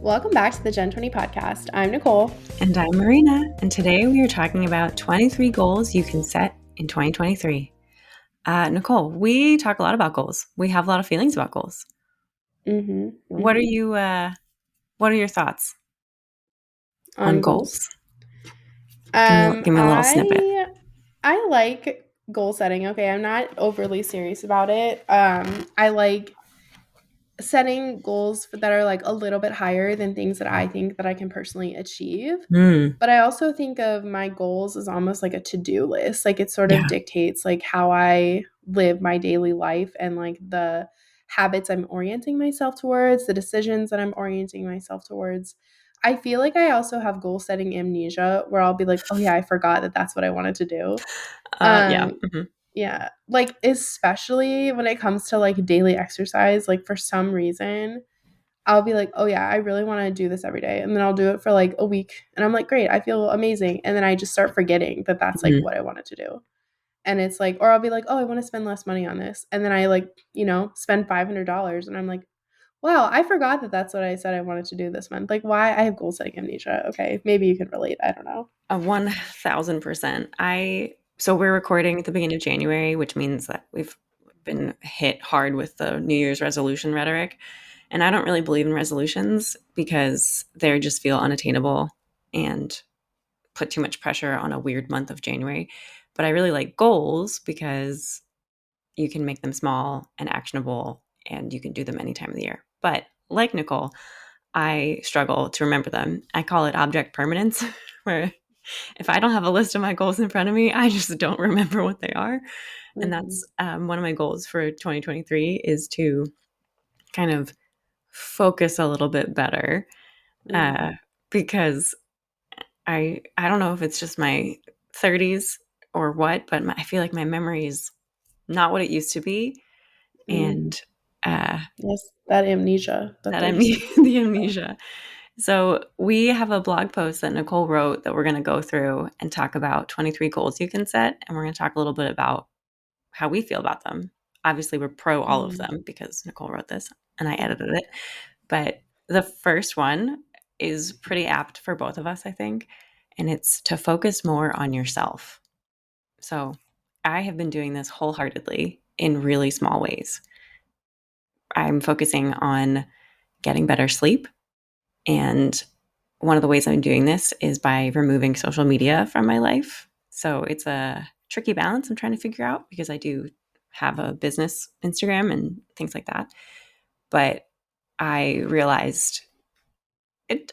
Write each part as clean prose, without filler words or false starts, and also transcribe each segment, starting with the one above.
Welcome back to the Gen 20 podcast. I'm Nicole. And I'm Marina, and today we are talking about 23 goals you can set in 2023. Nicole, we talk a lot about goals. We have a lot of feelings about goals. What are your thoughts on goals? Give me a little snippet. I like goal setting. Okay, I'm not overly serious about it. I like setting goals that are like a little bit higher than things that I think that I can personally achieve. But I also think of my goals as almost like a to-do list. Like it sort of dictates like how I live my daily life and like the habits I'm orienting myself towards, the decisions that I'm orienting myself towards. I feel like I also have goal setting amnesia where I'll be like, oh yeah, I forgot that that's what I wanted to do. Yeah. Like, especially when it comes to like daily exercise, like for some reason, I'll be like, oh yeah, I really want to do this every day. And then I'll do it for like a week. And I'm like, great, I feel amazing. And then I just start forgetting that that's like what I wanted to do. And it's like, or I'll be like, oh, I want to spend less money on this. And then I like, spend $500. And I'm like, wow, I forgot that that's what I said I wanted to do this month. Like, why? I have goal setting amnesia. Okay. Maybe you can relate. I don't know. 1000%. So we're recording at the beginning of January, which means that we've been hit hard with the New Year's resolution rhetoric. And I don't really believe in resolutions because they just feel unattainable and put too much pressure on a weird month of January. But I really like goals because you can make them small and actionable and you can do them any time of the year. But like Nicole, I struggle to remember them. I call it object permanence, where if I don't have a list of my goals in front of me, I just don't remember what they are. And that's one of my goals for 2023 is to kind of focus a little bit better because I don't know if it's just my 30s or what, but I feel like my memory is not what it used to be. And yes, that amnesia. The amnesia. So we have a blog post that Nicole wrote that we're going to go through and talk about 23 goals you can set. And we're going to talk a little bit about how we feel about them. Obviously, we're pro all of them because Nicole wrote this and I edited it. But the first one is pretty apt for both of us, I think. And it's to focus more on yourself. So I have been doing this wholeheartedly in really small ways. I'm focusing on getting better sleep. And one of the ways I'm doing this is by removing social media from my life. So it's a tricky balance I'm trying to figure out because I do have a business Instagram and things like that. But I realized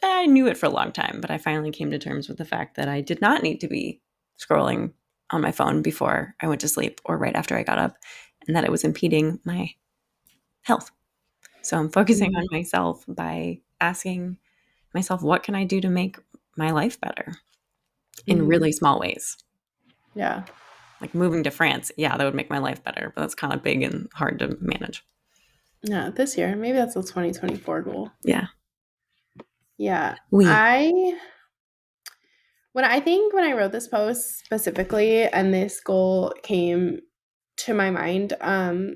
I knew it for a long time, but I finally came to terms with the fact that I did not need to be scrolling on my phone before I went to sleep or right after I got up, and that it was impeding my health. So I'm focusing on myself by asking myself, what can I do to make my life better in really small ways? Yeah. Like moving to France. Yeah, that would make my life better, but that's kind of big and hard to manage. Yeah, this year. Maybe that's a 2024 goal. Yeah. Yeah. When I wrote this post specifically and this goal came to my mind,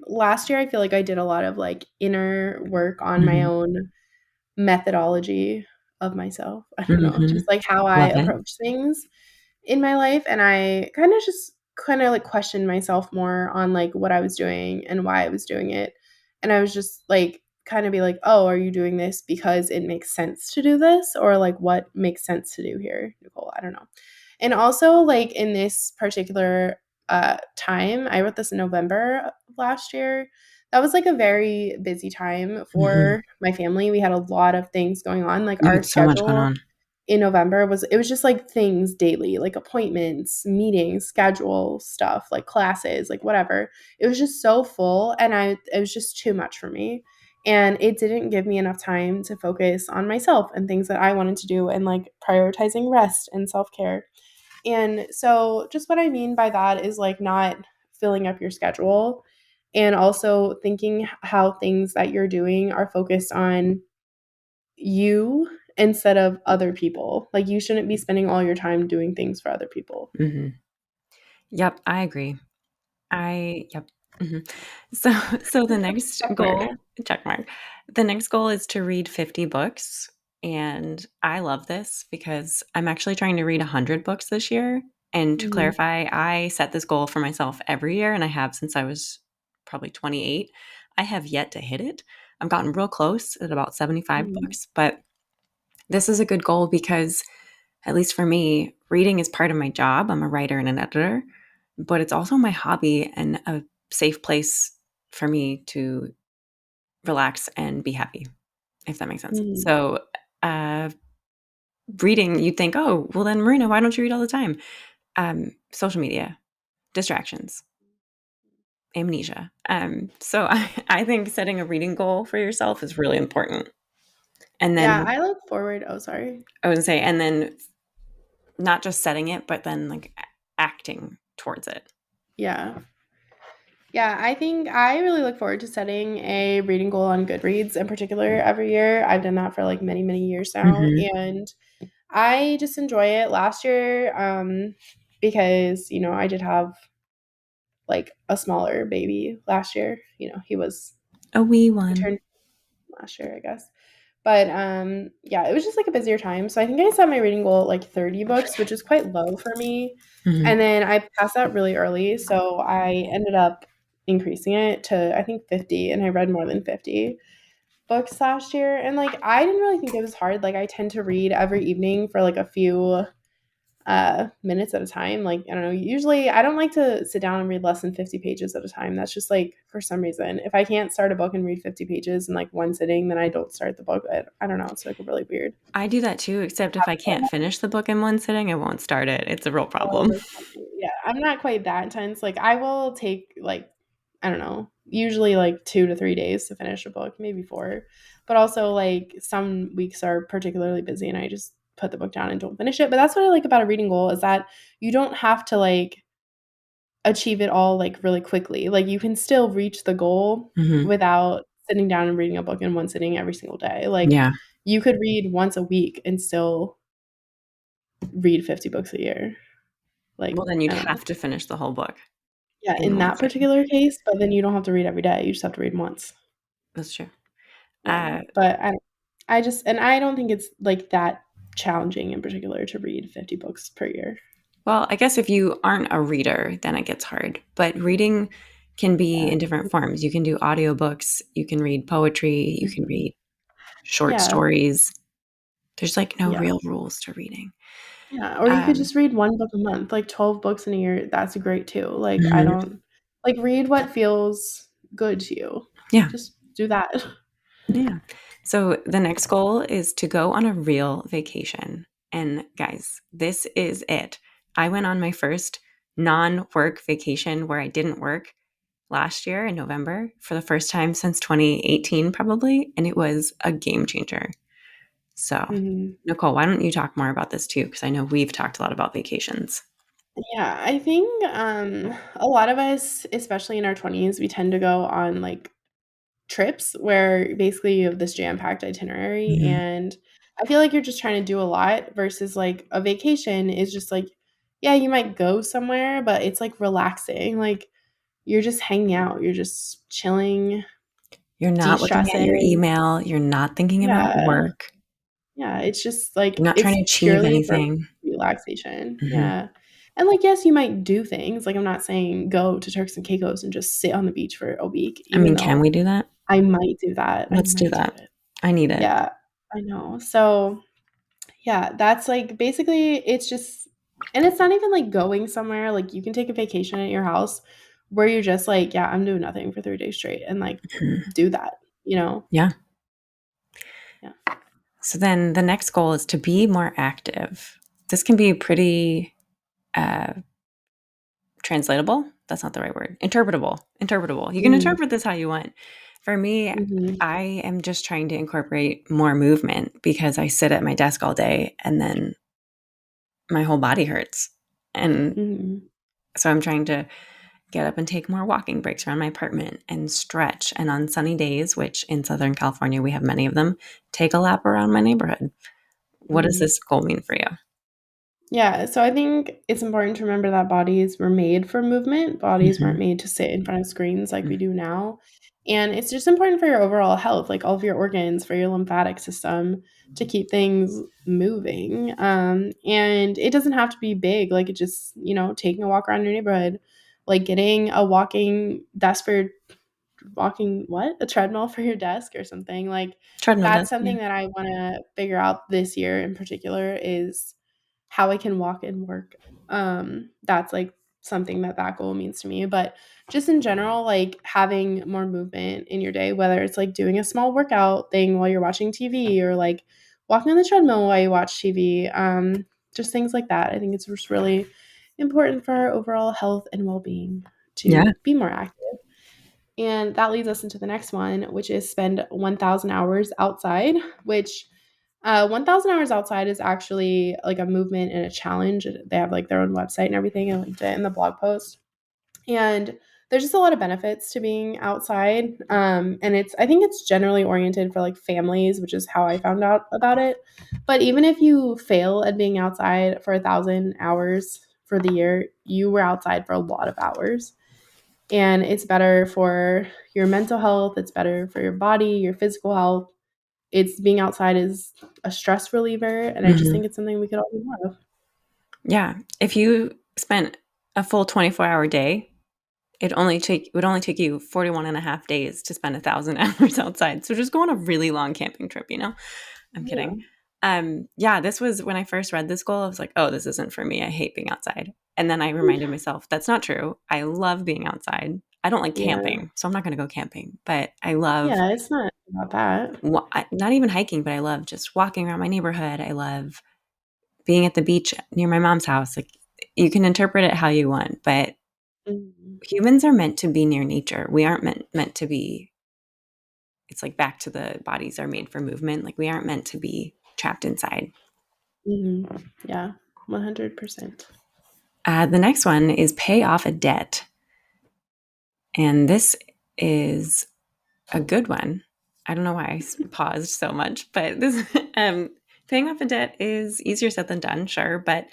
last year I feel like I did a lot of like inner work on my own methodology of myself. I don't know, just like how I approach things in my life. And I kind of like questioned myself more on like what I was doing and why I was doing it. And I was just like, kind of be like, oh, are you doing this because it makes sense to do this? Or like, what makes sense to do here, Nicole? I don't know. And also, like, in this particular time, I wrote this in November of last year. That was like a very busy time for my family. We had a lot of things going on. Like, our so much going schedule on in November was just like things daily, like appointments, meetings, schedule stuff, like classes, like whatever. It was just so full and it was just too much for me. And it didn't give me enough time to focus on myself and things that I wanted to do and like prioritizing rest and self-care. And so just what I mean by that is like not filling up your schedule and also thinking how things that you're doing are focused on you instead of other people. Like you shouldn't be spending all your time doing things for other people. Yep, I agree. So the next goal, check mark. The next goal is to read 50 books. And I love this because I'm actually trying to read 100 books this year. And to Mhm. clarify, I set this goal for myself every year, and I have since I was probably 28. I have yet to hit it. I've gotten real close at about 75 Mhm. books, but this is a good goal because, at least for me, reading is part of my job. I'm a writer and an editor, but it's also my hobby and a safe place for me to relax and be happy, if that makes sense. Mhm. So, uh, reading, you'd think, oh, well, then, Marina, why don't you read all the time? Social media, distractions, amnesia. So, I think setting a reading goal for yourself is really important. And Yeah, then I look forward oh, sorry. I would say, and then not just setting it, but then like acting towards it. Yeah. Yeah, I think I really look forward to setting a reading goal on Goodreads in particular every year. I've done that for like many, many years now, Hmm. and I just enjoy it. Last year, because I did have like a smaller baby last year. He was A wee he one. turned last year, I guess. But yeah, it was just like a busier time. So I think I set my reading goal at like 30 books, which is quite low for me. Hmm. And then I passed that really early, so I ended up increasing it to I think 50, and I read more than 50 books last year. And like I didn't really think it was hard. Like I tend to read every evening for like a few minutes at a time. Like I don't know, usually I don't like to sit down and read less than 50 pages at a time. That's just like for some reason. If I can't start a book and read 50 pages in like one sitting, then I don't start the book. I don't know, it's like really weird. I do that too, except if I can't finish the book in one sitting, I won't start it. It's a real Oh, problem. that's funny. Yeah, I'm not quite that intense. Like I will take like I don't know, usually like 2 to 3 days to finish a book, maybe 4. But also like some weeks are particularly busy and I just put the book down and don't finish it. But that's what I like about a reading goal is that you don't have to like achieve it all like really quickly. Like you can still reach the goal Hmm. without sitting down and reading a book in one sitting every single day. Like Yeah. you could read once a week and still read 50 books a year. Like Well, then you'd I don't know. have to finish the whole book Yeah, in in one that sitting. particular case, but then you don't have to read every day, you just have to read once. That's true. Yeah, but I don't think it's, like, that challenging in particular to read 50 books per year. Well, I guess if you aren't a reader, then it gets hard. But reading can be Yeah. in different forms. You can do audiobooks, you can read poetry, you can read short Yeah, stories. There's like no yeah, real rules to reading. yeah, or you could Um, just read 1 book a month, like, 12 books in a year, that's great too, like, I mhm. don't like, read what feels good to you. Yeah. Just do that. Yeah. So the next goal is to go on a real vacation. And guys, this is it. I went on my first non work vacation where I didn't work last year in November for the first time since 2018, probably. And it was a game changer. So, Mhm. Nicole, why don't you talk more about this too? Because I know we've talked a lot about vacations. Yeah, I think, a lot of us, especially in our 20s, we tend to go on, like, trips where basically you have this jam-packed itinerary, Mhm. and I feel like you're just trying to do a lot versus, like, a vacation is just, like yeah, you might go somewhere, but it's, like, relaxing, like, you're just hanging out, you're just chilling, You're not looking at your de-stressing. email. You're not thinking about Yeah. work. Yeah, it's just, You're like not trying it's to achieve purely for anything. relaxation. Mhm. Yeah. And, like, yes, you might do things, like, I'm not saying go to Turks and Caicos and just sit on the beach for a week, I even mean, can though we do that? I might do that, I Let's do might do that. it. I need it. Yeah, I know. So, yeah, that's, like basically, it's just and it's not even, like, going somewhere, like, you can take a vacation at your house where you're just like, "Yeah, I'm doing nothing for 3 days straight," and, like, Mhm. do that, you know? Yeah. Yeah. So then the next goal is to be more active. This can be pretty uh, translatable. That's not the right word. Interpretable. Interpretable. You can Mhm. interpret this how you want. For me, Mhm. I am just trying to incorporate more movement because I sit at my desk all day and then my whole body hurts. And Mhm. so I'm trying to get up and take more walking breaks around my apartment and stretch. And on sunny days, which in Southern California we have many of them, take a lap around my neighborhood. What does Mhm. this goal mean for you? Yeah, so I think it's important to remember that bodies were made for movement. Bodies weren't Mhm. made to sit in front of screens like we do now. And it's just important for your overall health, like all of your organs, for your lymphatic system to keep things moving. And it doesn't have to be big. Like it just, taking a walk around your neighborhood, like getting a walking desk for walking what? A treadmill for your desk or something. Like Treadmill that's does. Yeah. something that I want to figure out this year in particular is how I can walk and work. That's like something that goal means to me. But just in general, like having more movement in your day, whether it's like doing a small workout thing while you're watching TV or like walking on the treadmill while you watch TV, just things like that. I think it's just really important for our overall health and well being Yeah. to be more active. And that leads us into the next one, which is spend 1,000 hours outside, which 1,000 hours outside is actually like a movement and a challenge. They have like their own website and everything. I linked it in the blog post. And there's just a lot of benefits to being outside. And I think it's generally oriented for like families, which is how I found out about it. But even if you fail at being outside for 1,000 hours for the year, you were outside for a lot of hours. And it's better for your mental health, it's better for your body, your physical health. It's being outside is a stress reliever, and I just Hmm. think it's something we could all do more of. Yeah. If you spent a full 24-hour day, it would only take you 41 and a half days to spend 1,000 hours outside. So just go on a really long camping trip, you know? I'm Yeah. kidding. Yeah, this was when I first read this goal, I was like, oh, this isn't for me. I hate being outside. And then I reminded myself, that's not true. I love being outside. I don't like Yeah. camping, so I'm not going to go camping, but I love Yeah, it's not about that. not even hiking, but I love just walking around my neighborhood. I love being at the beach near my mom's house. Like you can interpret it how you want, but Mhm. humans are meant to be near nature. We aren't meant to be. It's like back to the bodies are made for movement. Like we aren't meant to be trapped inside. Mhm. Yeah, 100%. The next one is pay off a debt. And this is a good one. I don't know why I paused so much, but this paying off a debt is easier said than done, sure, but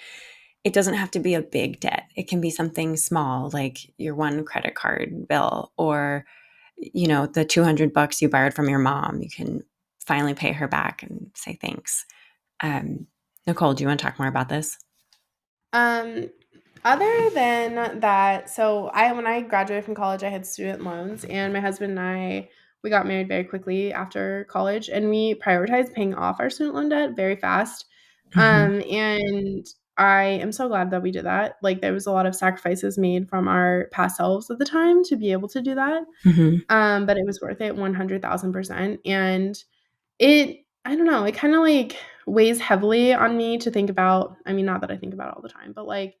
it doesn't have to be a big debt. It can be something small, like your one credit card bill, or the $200 you borrowed from your mom. You can finally pay her back and say thanks. Um, Nicole, do you want to talk more about this? Um, Other than that, so when I graduated from college, I had student loans, and my husband and we got married very quickly after college, and we prioritized paying off our student loan debt very fast. Hmm. And I am so glad that we did that. Like there was a lot of sacrifices made from our past selves at the time to be able to do that. Hmm. But it was worth it 100,000%. And I don't know, it kind of like weighs heavily on me to think about. I mean, not that I think about it all the time, but like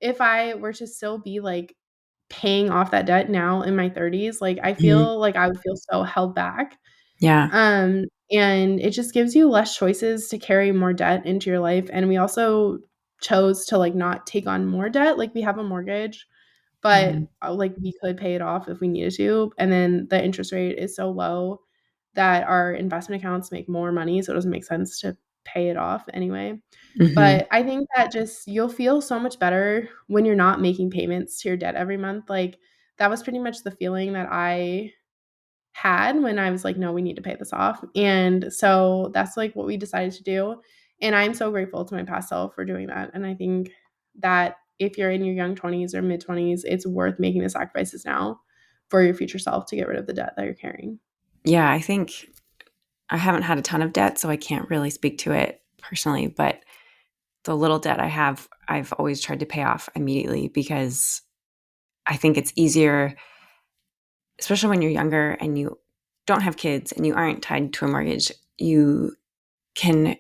if I were to still be like paying off that debt now in my 30s, like I Hmm. feel like I would feel so held back. Yeah. And it just gives you less choices to carry more debt into your life. And we also chose to like not take on more debt. Like we have a mortgage, but Hmm. like we could pay it off if we needed to. And then the interest rate is so low that our investment accounts make more money. So it doesn't make sense to pay it off anyway. Hmm. But I think that just you'll feel so much better when you're not making payments to your debt every month. Like that was pretty much the feeling that I had when I was like, no, we need to pay this off. And so that's like what we decided to do. And I'm so grateful to my past self for doing that. And I think that if you're in your young 20s or mid 20s, it's worth making the sacrifices now for your future self to get rid of the debt that you're carrying. Yeah, I think I haven't had a ton of debt, so I can't really speak to it personally, but the little debt I have, I've always tried to pay off immediately because I think it's easier, especially when you're younger and you don't have kids and you aren't tied to a mortgage. Can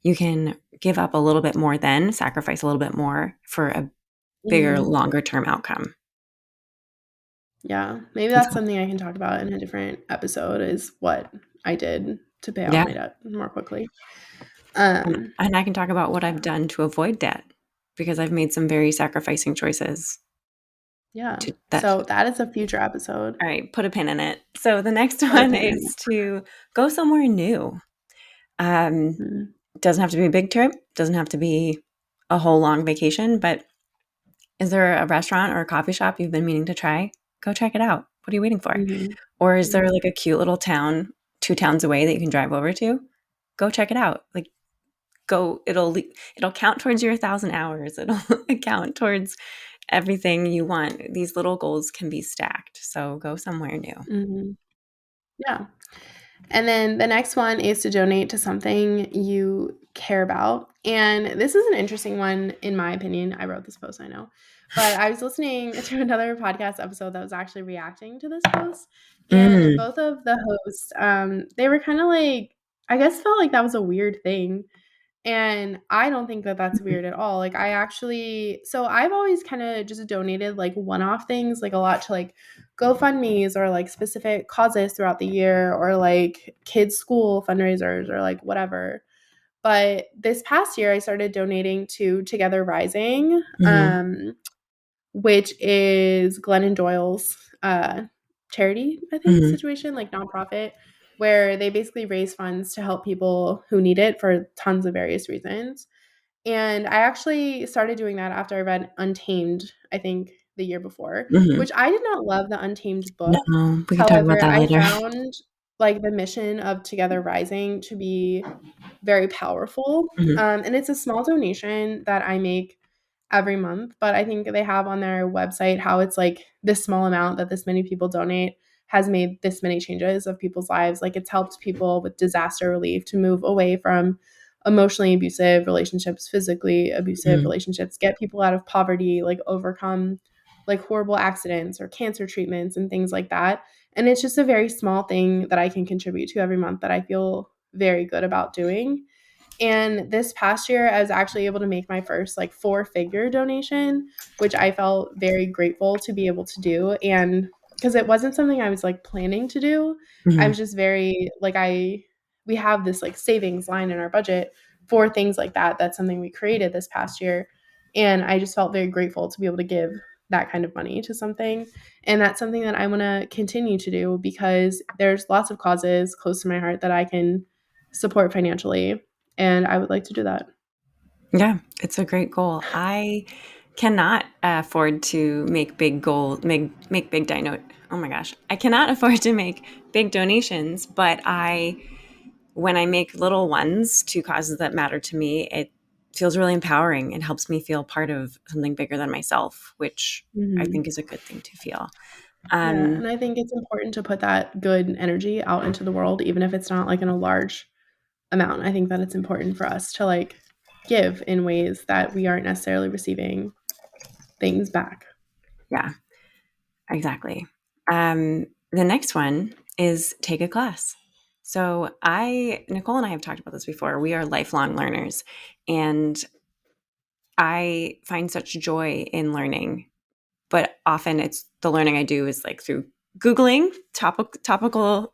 you can give up a little bit more then, sacrifice a little bit more for a bigger, Mhm. longer term outcome. Yeah, maybe And that's so, something I can talk about in a different episode is what I did to pay off yeah, my debt more quickly. and Um, I can talk about what yeah. I've done to avoid debt because I've made some very sacrificing choices Yeah. to that. So that is a future episode. All right, put a pin in it. So the next Put a one pin in is to go somewhere new. Um, it. doesn't have to be a big trip, doesn't have to be a whole long vacation, but is there a restaurant or a coffee shop you've been meaning to try? Go check it out. What are you waiting for? Mhm. Or is there Mhm. like a cute little town 2 towns away that you can drive over to? Go check it out. Like, go, it'll count towards your 1,000 hours. It'll count towards everything you want. These little goals can be stacked. So go somewhere new. Mhm. Yeah. And then the next one is to donate to something you care about. And this is an interesting one, in my opinion. I wrote this post, I know. But I was listening to another podcast episode that was actually reacting to this post. And Mm, both of the hosts, they were kind of like, I guess felt like that was a weird thing. And I don't think that that's mhm, weird at all. Like, I actually, so I've always kind of just donated like one off things, like a lot to like GoFundMe's or like specific causes throughout the year or like kids' school fundraisers or like whatever. But this past year, I started donating to Together Rising, mhm, which is Glennon Doyle's charity, I think, mhm, situation, like nonprofit, where they basically raise funds to help people who need it for tons of various reasons. And I actually started doing that after I read Untamed, I think the year before, mhm. which I did not love the Untamed book. No, we can talk about However, that I later. found like the mission of Together Rising to be very powerful. Mhm, And it's a small donation that I make every month, but I think they have on their website how it's like this small amount that this many people donate has made this many changes of people's lives. Like it's helped people with disaster relief to move away from emotionally abusive relationships, physically abusive mhm, relationships, get people out of poverty, like overcome like horrible accidents or cancer treatments and things like that. And it's just a very small thing that I can contribute to every month that I feel very good about doing. And this past year, I was actually able to make my first like four-figure donation, which I felt very grateful to be able to do. And because it wasn't something I was like planning to do, I mhm. was just very like, we have this like savings line in our budget for things like that. That's something we created this past year. And I just felt very grateful to be able to give that kind of money to something. And that's something that I want to continue to do because there's lots of causes close to my heart that I can support financially, and I would like to do that. Yeah, it's a great goal. I cannot afford to make big dino. Oh my gosh, I cannot afford to make big donations, but when I make little ones to causes that matter to me, it feels really empowering and helps me feel part of something bigger than myself, which I Mhm. think is a good thing to feel. Yeah, Um, and I think it's important to put that good energy out into the world, even if it's not like in a large amount. I think that it's important for us to like give in ways that we aren't necessarily receiving things back. yeah, exactly. The next one is take a class. So Nicole and I have talked about this before. We are lifelong learners, and I find such joy in learning. But often, it's the learning I do is like through Googling topical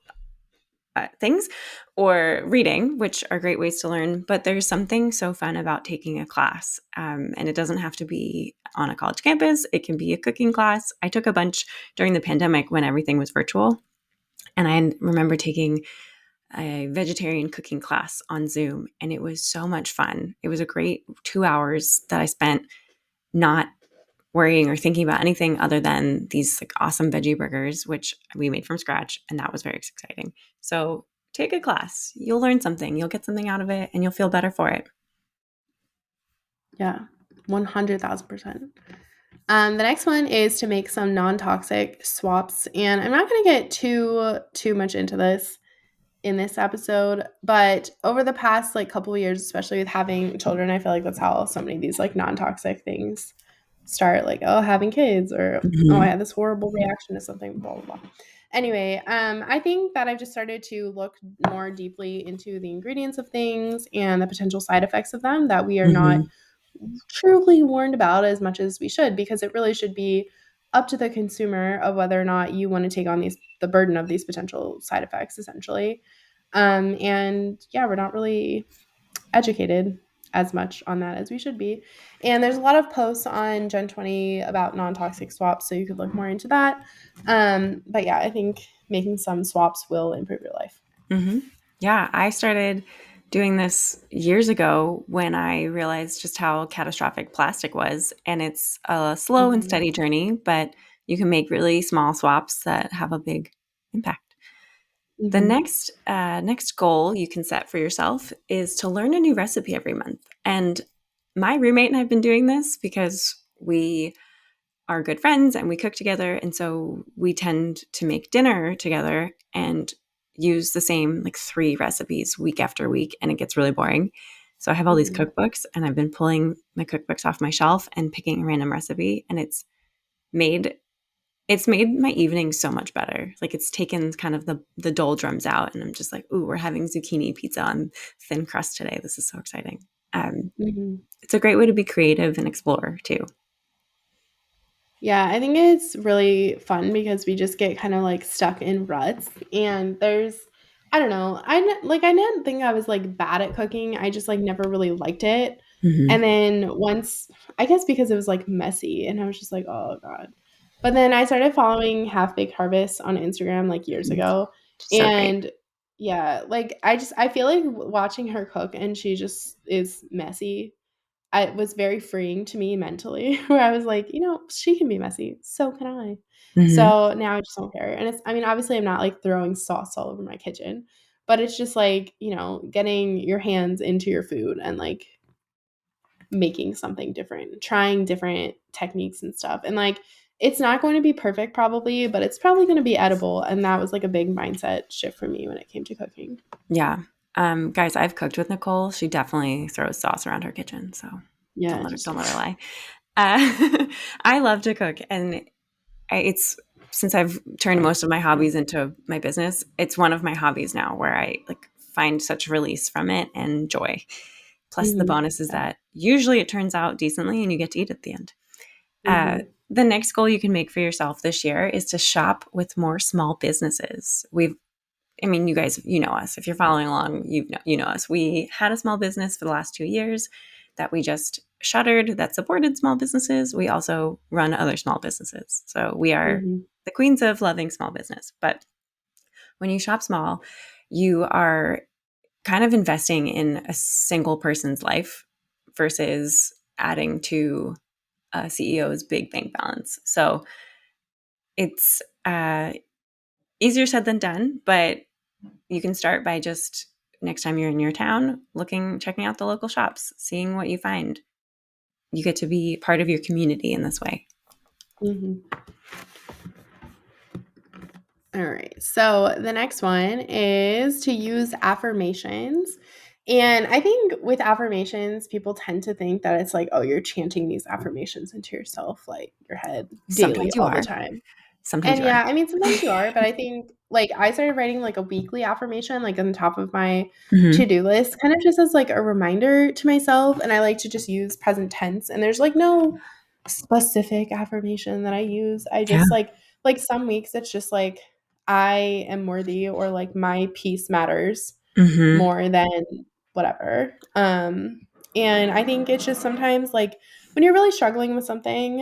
things or reading, which are great ways to learn. But there's something so fun about taking a class. And it doesn't have to be on a college campus, it can be a cooking class. I took a bunch during the pandemic when everything was virtual. And I remember taking a vegetarian cooking class on Zoom, and it was so much fun. It was a great 2 hours that I spent not worrying or thinking about anything other than these like awesome veggie burgers, which we made from scratch, and that was very exciting. So take a class. You'll learn something. You'll get something out of it, and you'll feel better for it. Yeah, 100,000%. The next one is to make some non-toxic swaps, and I'm not going to get too much into this in this episode, but over the past like couple of years, especially with having children, I feel like that's how so many of these like non-toxic things start, like, oh, having kids, or oh, I Mhm. had this horrible reaction to something, blah blah blah. Anyway, I think that I've just started to look more deeply into the ingredients of things and the potential side effects of them that we are not Mhm. truly warned about as much as we should, because it really should be up to the consumer of whether or not you want to take on the burden of these potential side effects, essentially. And yeah, we're not really educated as much on that as we should be. And there's a lot of posts on Gen 20 about non-toxic swaps, so you could look more into that. But yeah, I think making some swaps will improve your life. Mhm. Yeah, I started doing this years ago when I realized just how catastrophic plastic was, and it's a slow and Mhm. steady journey, but you can make really small swaps that have a big impact. The Mhm. next goal you can set for yourself is to learn a new recipe every month. And my roommate and I have been doing this because we are good friends and we cook together. And so we tend to make dinner together and use the same like 3 recipes week after week. And it gets really boring. So I have all these Mhm. cookbooks and I've been pulling my cookbooks off my shelf and picking a random recipe. And made it's made my evening so much better. Like it's taken kind of the doldrums out, and I'm just like, ooh, we're having zucchini pizza on thin crust today. This is so exciting. Mhm. It's a great way to be creative and explore too. Yeah, I think it's really fun because we just get kind of like stuck in ruts and there's I don't know. I didn't think I was like bad at cooking. I just like never really liked it. And Mm-hmm. then once I guess because it was like messy and I was just like, "Oh god." But then I started following Half Baked Harvest on Instagram like years ago. So great. And yeah, like I feel like watching her cook and she just is messy it was very freeing to me mentally, where I was like, she can be messy, so can I. Mm-hmm. So now I just don't care. And I mean, obviously, I'm not like throwing sauce all over my kitchen, but it's just like, getting your hands into your food and like making something different, trying different techniques and stuff. And like, it's not going to be perfect probably, but it's probably going to be edible. And that was like a big mindset shift for me when it came to cooking. Yeah. Guys, I've cooked with Nicole. She definitely throws sauce around her kitchen, so Yeah, just don't let her lie. Uh, I love to cook, and it's since I've turned most of my hobbies into my business, it's one of my hobbies now where I like find such release from it and joy. Plus, the mhm, bonus is yeah. that usually it turns out decently and you get to eat at the end. Uh, Mhm, the next goal you can make for yourself this year is to shop with more small businesses. I mean, you guys, you know us. If you're following along, you know us. We had a small business for the last 2 years that we just shuttered that supported small businesses. We also run other small businesses. So we are mhm, the queens of loving small business. But when you shop small, you are kind of investing in a single person's life versus adding to a CEO's big bank balance. So it's easier said than done, but you can start by just next time you're in your town, checking out the local shops, seeing what you find. You get to be part of your community in this way. mhm. All right. So the next one is to use affirmations. And I think with affirmations, people tend to think that it's like, oh, you're chanting these affirmations into yourself, like your head daily, Sometimes you all the are. time. Sometimes And you are. yeah, I mean, sometimes you are, but I think like I started writing like a weekly affirmation, like on top of my Mm-hmm. to do list, kind of just as like a reminder to myself. And I like to just use present tense. And there's like no specific affirmation that I use. I Yeah. just like some weeks it's just like I am worthy or like my peace matters Mm-hmm. more than whatever. And I think it's just sometimes like when you're really struggling with something,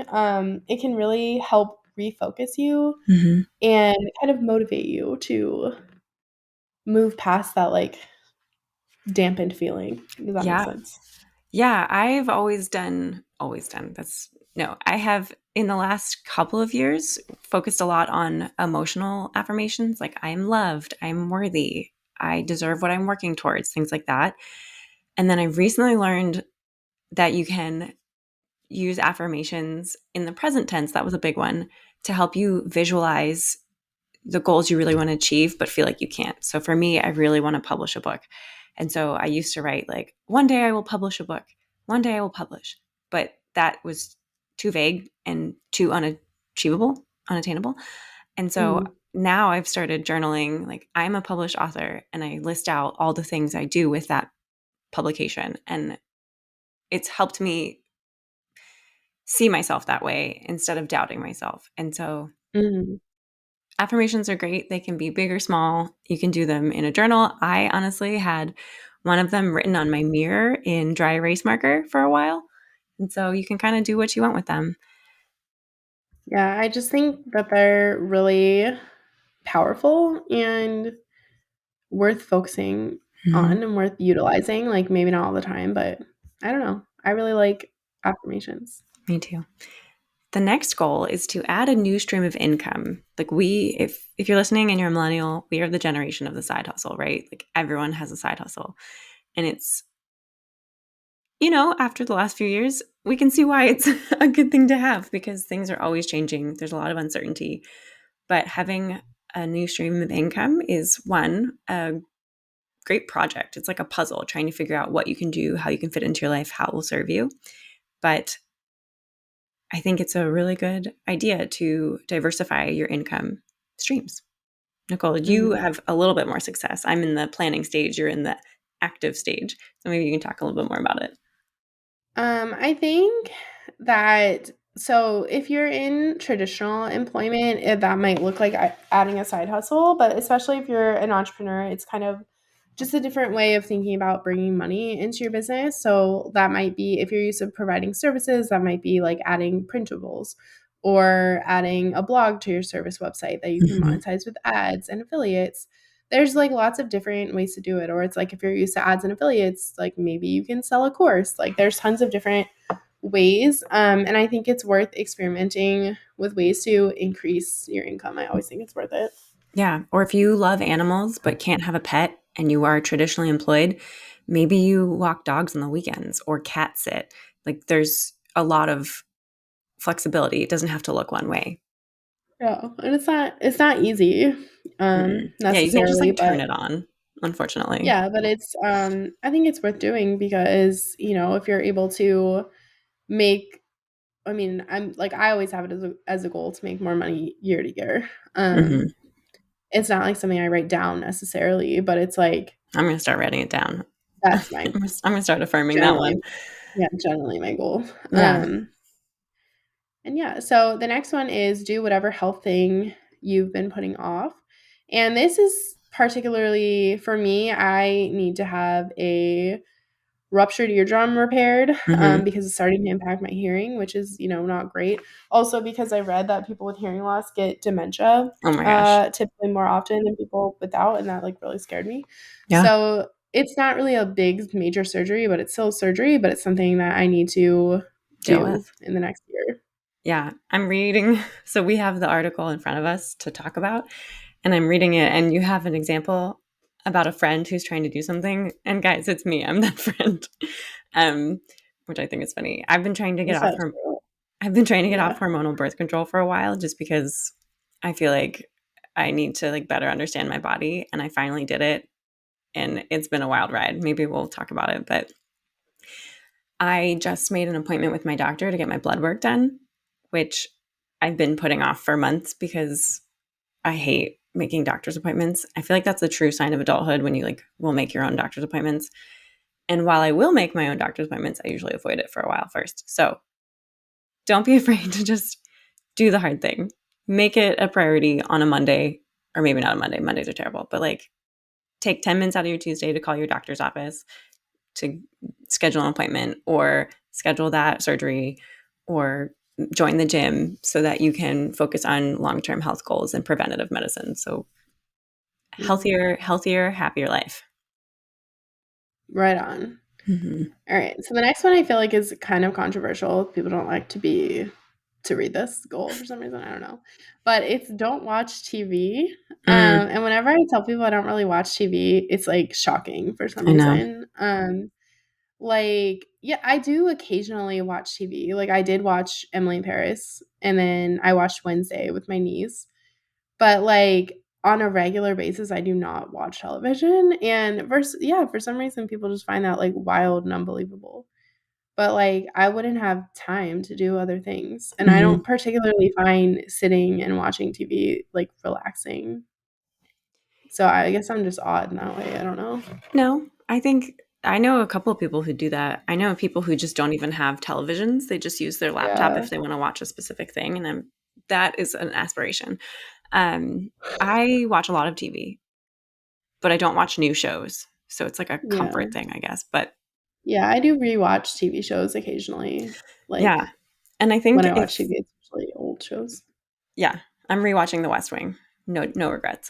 it can really help refocus you Mm-hmm. and kind of motivate you to move past that like dampened feeling. Does that make Yeah. sense? Yeah. Always done. I have in the last couple of years focused a lot on emotional affirmations like I am loved, I'm worthy, I deserve what I'm working towards, things like that. And then I recently learned that you can use affirmations in the present tense. That was a big one to help you visualize the goals you really want to achieve, but feel like you can't. So for me, I really want to publish a book. And so I used to write like, one day I will publish a book. One day I will publish. But that was too vague and too unattainable. And so Mhm. now I've started journaling like I'm a published author and I list out all the things I do with that publication. And it's helped me see myself that way instead of doubting myself. And so Mhm. affirmations are great. They can be big or small. You can do them in a journal. I honestly had one of them written on my mirror in dry erase marker for a while. And so you can kind of do what you want with them. Yeah, I just think that they're really powerful and worth focusing Mhm. on and worth utilizing. Like maybe not all the time, but I don't know. I really like affirmations. Me too. The next goal is to add a new stream of income. Like if you're listening and you're a millennial, we are the generation of the side hustle, right? Like everyone has a side hustle. And it's, after the last few years, we can see why it's a good thing to have because things are always changing. There's a lot of uncertainty. But having a new stream of income is a great project. It's like a puzzle trying to figure out what you can do, how you can fit into your life, how it will serve you. But I think it's a really good idea to diversify your income streams. Nicole, you Mhm. have a little bit more success. I'm in the planning stage, you're in the active stage. So maybe you can talk a little bit more about it. I think that so if you're in traditional employment, that might look like adding a side hustle, but especially if you're an entrepreneur, it's kind of just a different way of thinking about bringing money into your business. So that might be if you're used to providing services, that might be like adding printables or adding a blog to your service website that you can Mhm. monetize with ads and affiliates. There's like lots of different ways to do it. Or it's like if you're used to ads and affiliates, like maybe you can sell a course. Like there's tons of different ways. And I think it's worth experimenting with ways to increase your income. I always think it's worth it. Yeah. Or if you love animals but can't have a pet and you are traditionally employed, maybe you walk dogs on the weekends or cat sit. Like there's a lot of flexibility. It doesn't have to look one way. Yeah. And it's not easy Yeah, you can't just necessarily, like but turn it on, unfortunately. yeah, but it's I think it's worth doing because, if you're able to make I mean, I always have it as a goal to make more money year to year. Hmm. It's not like something I write down necessarily, but it's like I'm going to start writing it down. I'm that's my going to start affirming that generally one. yeah, generally my goal. Yeah. And yeah, so the next one is do whatever health thing you've been putting off. And this is particularly for me, I need to have a ruptured eardrum repaired Hmm. because it's starting to impact my hearing, which is, not great. Also, because I read that people with hearing loss get dementia Oh my gosh. typically more often than people without, and that like really scared me. Yeah. So it's not really a big major surgery, but it's still surgery, but it's something that I need to Deal do with. in the next year. Yeah. I'm reading. So we have the article in front of us to talk about, and I'm reading it, and you have an example about a friend who's trying to do something. And guys, it's me. I'm that friend. Um, which I think is funny. Is that true? I've been trying to get off Yeah. hormonal birth control for a while just because I feel like I need to like better understand my body, and I finally did it, and it's been a wild ride. Maybe we'll talk about it, but I just made an appointment with my doctor to get my blood work done, which I've been putting off for months because I hate making doctor's appointments. I feel like that's a true sign of adulthood when you like will make your own doctor's appointments. And while I will make my own doctor's appointments, I usually avoid it for a while first. So don't be afraid to just do the hard thing. Make it a priority on a Monday, or maybe not a Monday. Mondays are terrible, but like take 10 minutes out of your Tuesday to call your doctor's office to schedule an appointment or schedule that surgery or join the gym so that you can focus on long-term health goals and preventative medicine. So Mhm. healthier, happier life. Right on. Mhm. All right. So the next one I feel like is kind of controversial. People don't like to read this goal for some reason. I don't know. But it's don't watch TV. Mm, And whenever I tell people I don't really watch TV, it's like shocking for some I know. reason. Like, yeah, I do occasionally watch TV. Like I did watch Emily in Paris and then I watched Wednesday with my niece. But, like, on a regular basis, I do not watch television, and for some reason, people just find that, like, wild and unbelievable. But, like, I wouldn't have time to do other things, and I Mhm. don't particularly find sitting and watching TV, like, relaxing. So I guess I'm just odd in that way, I don't know. No, I think I know a couple of people who do that. I know people who just don't even have televisions. They just use their laptop Yeah. if they want to watch a specific thing, and that is an aspiration. Um, I watch a lot of TV, but I don't watch new shows. So it's like a Yeah. comfort thing, I guess. But Yeah, I do rewatch TV shows occasionally, yeah. like, And I when think I watch TV, it's usually old shows. yeah, I'm rewatching The West Wing. No regrets.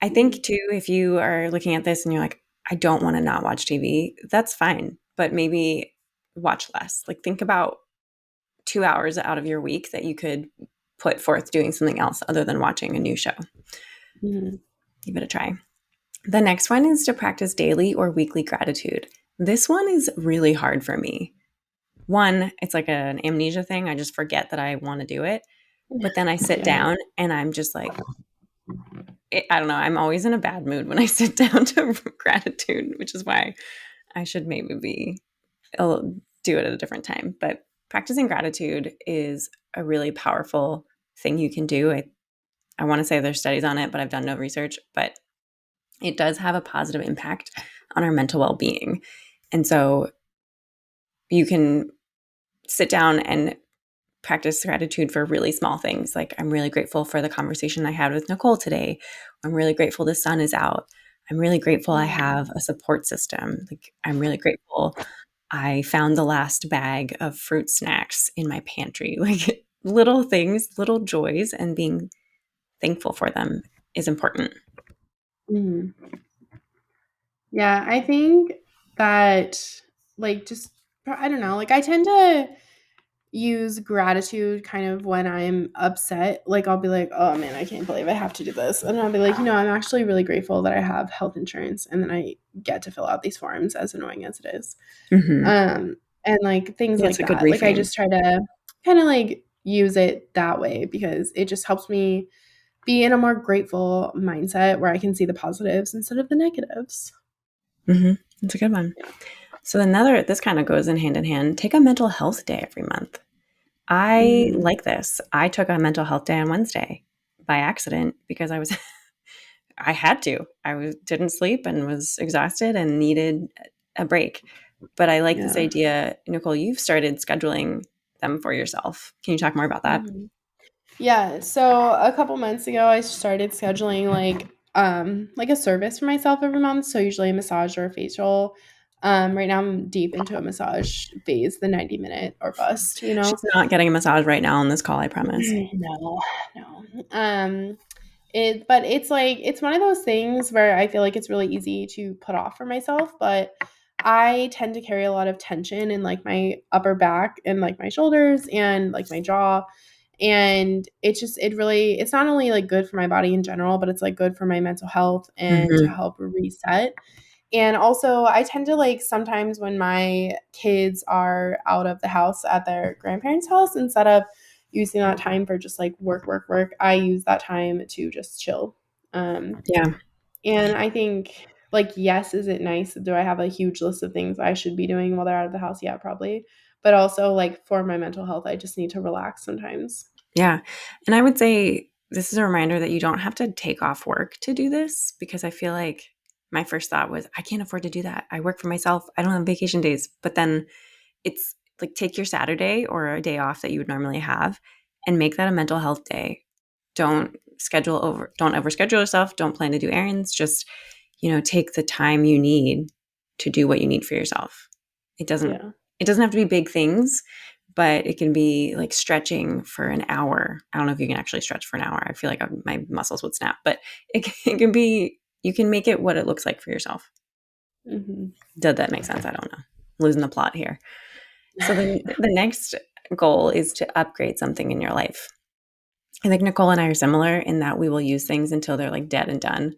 I Mhm. think too, if you are looking at this and you're like, I don't want to not watch TV, that's fine. But maybe watch less. Like think about 2 hours out of your week that you could put forth doing something else other than watching a new show. Mhm. Give it a try. The next one is to practice daily or weekly gratitude. This one is really hard for me. One, it's like an amnesia thing. I just forget that I want to do it. But then I sit Yeah. down and I'm just like, I don't know. I'm always in a bad mood when I sit down to gratitude, which is why I should maybe do it at a different time. But practicing gratitude is a really powerful thing you can do. I want to say there's studies on it, but I've done no research. But it does have a positive impact on our mental well being. And so you can sit down and practice gratitude for really small things. Like, I'm really grateful for the conversation I had with Nicole today. I'm really grateful the sun is out. I'm really grateful I have a support system. Like, I'm really grateful I found the last bag of fruit snacks in my pantry. Like, little things, little joys, and being thankful for them is important. Mhm. Yeah, I think that, like, just I don't know, like, I tend to use gratitude kind of when I'm upset. Like, I'll be like, "Oh, man, I can't believe I have to do this." And I'll be like, I'm actually really grateful that I have health insurance, and then I get to fill out these forms, as annoying as it is. Mm-hmm. And, like, things Yeah, like it's a good that. Like, I reframe. just try to kinda, like, use it that way because it just helps me be in a more grateful mindset where I can see the positives instead of the negatives. Mm-hmm. It's a good one. So this kind of goes in hand. Take a mental health day every month. I Mhm. like this. I took a mental health day on Wednesday by accident because I had to. Didn't sleep and was exhausted and needed a break. But I like this Yeah. idea, Nicole. You've started scheduling them for yourself. Can you talk more about that? Mhm. Yeah, so a couple months ago, I started scheduling like a service for myself every month. So usually a massage or a facial. Right now I'm deep into a massage phase, the 90-minute or bust, you know? She's not getting a massage right now on this call, I promise. No, no. But it's like it's one of those things where I feel like it's really easy to put off for myself, but I tend to carry a lot of tension in like my upper back and like my shoulders and like my jaw. And it's not only like good for my body in general, but it's like good for my mental health and to Mm-hmm. help reset. And also, I tend to like sometimes when my kids are out of the house at their grandparents' house, instead of using that time for just like work, work, work, I use that time to just chill. Um, Yeah. and I think, like, yes, is it nice? Do I have a huge list of things I should be doing while they're out of the house? Yeah, probably. But also, like, for my mental health, I just need to relax sometimes. Yeah. And I would say this is a reminder that you don't have to take off work to do this, because I feel like my first thought was, I can't afford to do that. I work for myself. I don't have vacation days. But then it's like, take your Saturday or a day off that you would normally have and make that a mental health day. Don't overschedule yourself. Don't plan to do errands. Just, take the time you need to do what you need for yourself. It doesn't Yeah. it doesn't have to be big things, but it can be like stretching for an hour. I don't know if you can actually stretch for an hour. I feel like my muscles would snap, but it can be, you can make it what it looks like for yourself. Hmm. Did that make sense? I don't know. Losing the plot here. So then the next goal is to upgrade something in your life. I think Nicole and I are similar in that we will use things until they're like dead and done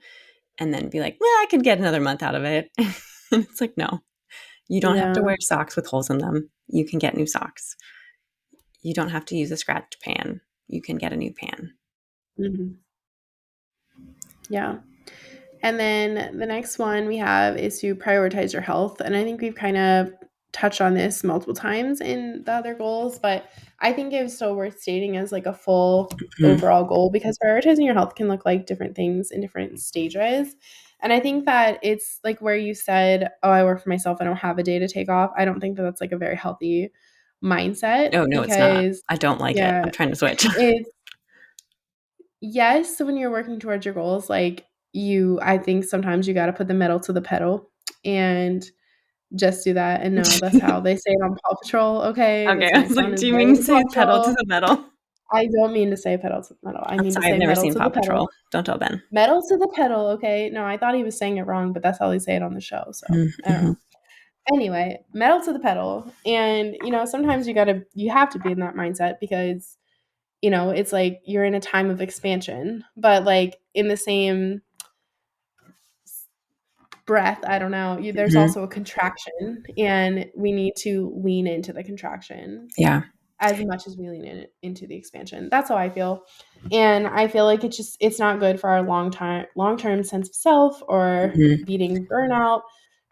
and then be like, well, I could get another month out of it. And it's like, no, you don't have to Yeah. wear socks with holes in them. You can get new socks. You don't have to use a scratch pan. You can get a new pan. Hmm. Yeah. And then the next one we have is to prioritize your health. And I think we've kind of touched on this multiple times in the other goals, but I think it's so worth stating as like a full Mhm. overall goal because prioritizing your health can look like different things in different stages. And I think that it's like where you said, "Oh, I work for myself. I don't have a day to take off." I don't think that that's like a very healthy mindset Oh, no, it's not. because, I don't like it. yeah, I'm trying to switch. it's yes, when you're working towards your goals, like, I think sometimes you gotta put the metal to the pedal and just do that, and no, that's how they say it on PAW Patrol, okay? Okay, That's I my was son like, is do you mean very to into say PAW pedal to Patrol. the metal? I don't mean to say pedal to the metal, I I'm mean to sorry, I've say never metal seen to Paw the pedal. Patrol. Don't tell Ben. Metal to the pedal, okay? No, I thought he was saying it wrong, but that's how they say it on the show, so I don't Mm-hmm. know. Anyway, metal to the pedal. And, sometimes you have to be in that mindset because, it's like you're in a time of expansion, but like in the same breath, I don't know, there's Mhm. also a contraction, and we need to lean into the contraction Yeah. as much as we lean into the expansion. That's how I feel. And I feel like it's not good for our long-term sense of self or Mhm. beating burnout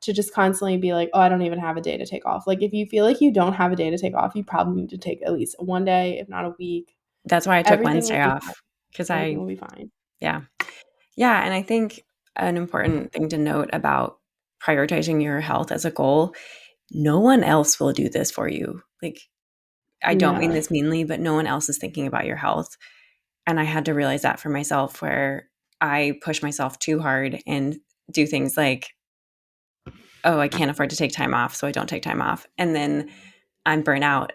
to just constantly be like, oh, I don't even have a day to take off. Like if you feel like you don't have a day to take off, you probably need to take at least one day, if not a week. That's why I took Everything will Wednesday be fine. off because Everything will be fine. yeah. Yeah, and I think an important thing to note about prioritizing your health as a goal, no one else will do this for you. Like, I don't mean Yeah. this meanly, but no one else is thinking about your health. And I had to realize that for myself where I push myself too hard and do things like, oh, I can't afford to take time off, so I don't take time off. And then I'm burnt out.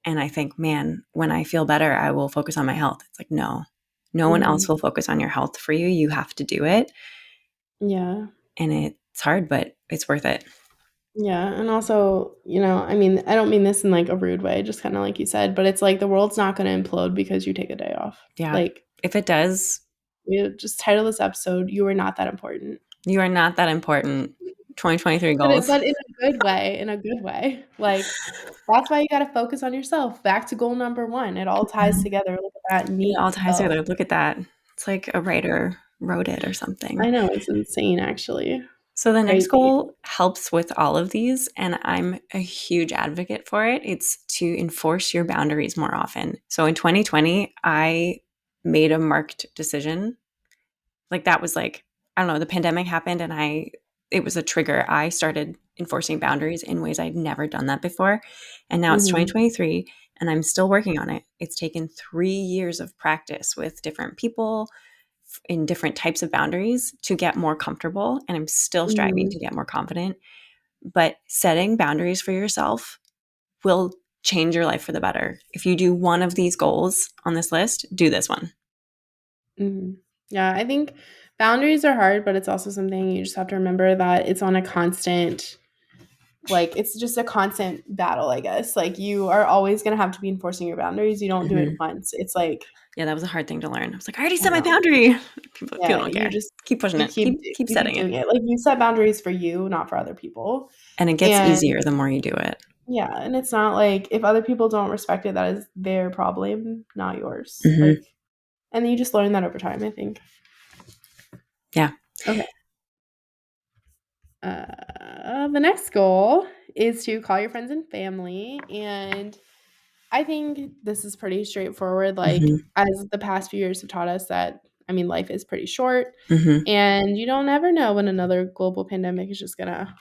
And I think, man, when I feel better, I will focus on my health. It's like, no, no one else Mhm. will focus on your health for you. You have to do it. Yeah. And it's hard, but it's worth it. Yeah, and also, I mean, I don't mean this in like a rude way, just kind of like you said, but it's like the world's not going to implode because you take a day off. Yeah. Like, If it does, we just title this episode, "You Are Not That Important." you are not that important. 2023 But goals. in a good way, in a good way. Like, that's why you got to focus on yourself. Back to goal number 1. It all ties Mhm. together. Look at that It neat all ties bow. together. Look at that. It's like a writer wrote it or something. I know, it's insane actually. So the next Crazy. goal helps with all of these, and I'm a huge advocate for it. It's to enforce your boundaries more often. So in 2020, I made a marked decision. Like that was like, I don't know, the pandemic happened and it was a trigger. I started enforcing boundaries in ways I'd never done that before. And now it's Mhm. 2023 and I'm still working on it. It's taken 3 years of practice with different people in different types of boundaries to get more comfortable. And I'm still striving Mhm. to get more confident. But setting boundaries for yourself will change your life for the better. If you do one of these goals on this list, do this one. Mhm. Yeah, I think boundaries are hard, but it's also something you just have to remember that it's on a constant, like, it's just a constant battle, I guess. Like, you are always gonna have to be enforcing your boundaries. You don't do it Mhm. once. It's like, Yeah, that was a hard thing to learn. I was like, I already I set my know. boundary. People Yeah, don't you care. just Keep pushing you it. Keep you keep setting it. doing it. Like, you set boundaries for you, not for other people. And it gets And easier the more you do it. yeah, and it's not like if other people don't respect it, that is their problem, not yours. Hmm. Like, and you just learn that over time, I think. Yeah. Okay. The next goal is to call your friends and family. And I think this is pretty straightforward. Like, Hmm. as the past few years have taught us that, I mean, life is pretty short, Hmm. and you don't ever know when another global pandemic is just gonna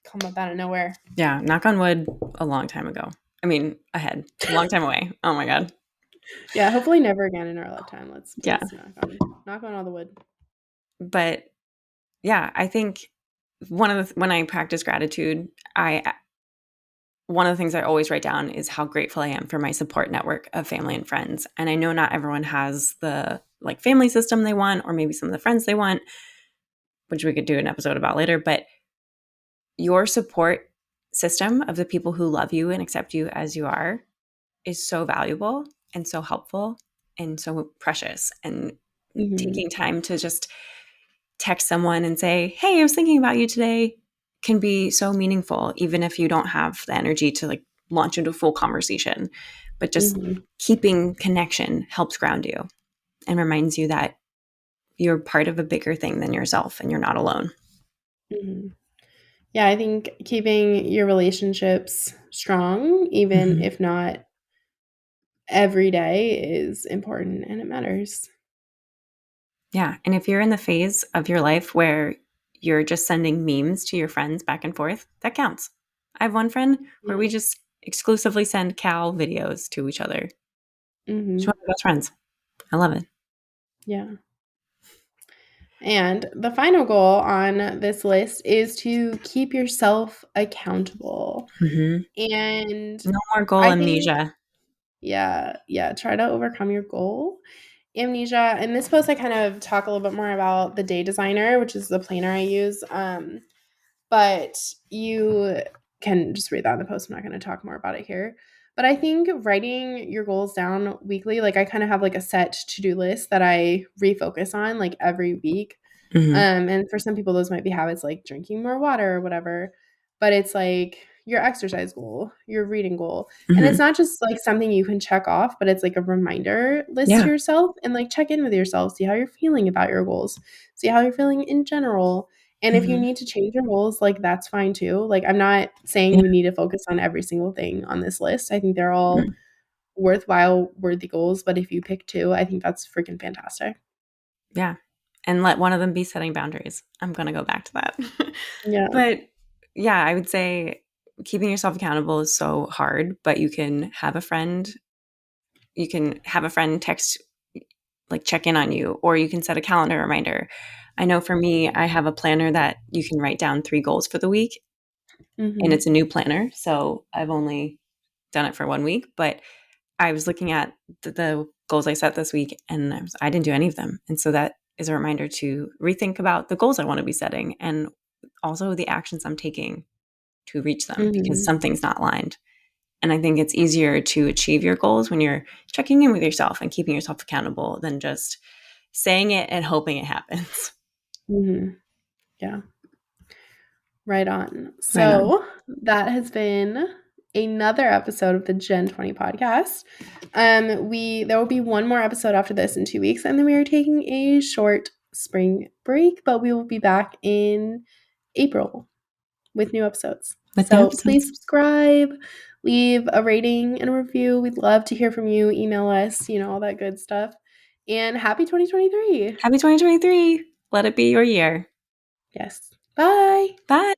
come up out of nowhere. Yeah. Knock on wood a long time ago. I mean, ahead. A long time away. Oh my God. Yeah, hopefully never again in our lifetime. Let's Yeah. please knock on all the wood. But yeah, I think when I practice gratitude, one of the things I always write down is how grateful I am for my support network of family and friends. And I know not everyone has the like family system they want, or maybe some of the friends they want, which we could do an episode about later. But your support system of the people who love you and accept you as you are is so valuable and so helpful and so precious. And Hmm. taking time to just text someone and say, "Hey, I was thinking about you today," can be so meaningful, even if you don't have the energy to like launch into a full conversation. But just Hmm. keeping connection helps ground you and reminds you that you're part of a bigger thing than yourself and you're not alone. Hmm. Yeah, I think keeping your relationships strong, even Mhm. if not every day, is important and it matters. Yeah. And if you're in the phase of your life where you're just sending memes to your friends back and forth, that counts. I have one friend where we Yeah. just exclusively send cow videos to each other. She's Hmm. one of my best friends. I love it. Yeah. And the final goal on this list is to keep yourself accountable. Hmm. And No more goal I think, amnesia. yeah, try to overcome your goal amnesia. In this post, I kind of talk a little bit more about the Day Designer, which is the planner I use. but you can just read that in the post. I'm not going to talk more about it here. But I think writing your goals down weekly, like I kind of have like a set to-do list that I refocus on like every week. Mhm. And for some people, those might be habits like drinking more water or whatever. But it's like your exercise goal, your reading goal. And it's Mhm. not just like something you can check off, but it's like a reminder list to Yeah. yourself and like check in with yourself, see how you're feeling about your goals, see how you're feeling in general. And if you Mhm. need to change your goals, like that's fine too. Like I'm not saying Yeah. you need to focus on every single thing on this list. I think they're all Mhm. worthwhile, worthy goals. But if you pick two, I think that's freaking fantastic. Yeah. And let one of them be setting boundaries. I'm gonna go back to that. Yeah. But, yeah, I would say keeping yourself accountable is so hard, but you can have a friend text like, check in on you, or you can set a calendar reminder. I know for me, I have a planner that you can write down 3 goals for the week, and Mhm. it's a new planner, so I've only done it for 1 week, but I was looking at the goals I set this week, and I didn't do any of them, and so that is a reminder to rethink about the goals I wanna be setting and also the actions I'm taking to reach them because Mhm. something's not aligned. And I think it's easier to achieve your goals when you're checking in with yourself and keeping yourself accountable than just saying it and hoping it happens. Mhm. Yeah. Right on. Right on. So that has been another episode of the Gen 20 podcast. We there will be one more episode after this in 2 weeks, and then we are taking a short spring break, but we will be back in April with new episodes. With new So please episodes. subscribe, leave a rating and a review. We'd love to hear from you. Email us, all that good stuff. And happy 2023. Happy 2023. Let it be your year. Yes. Bye. Bye.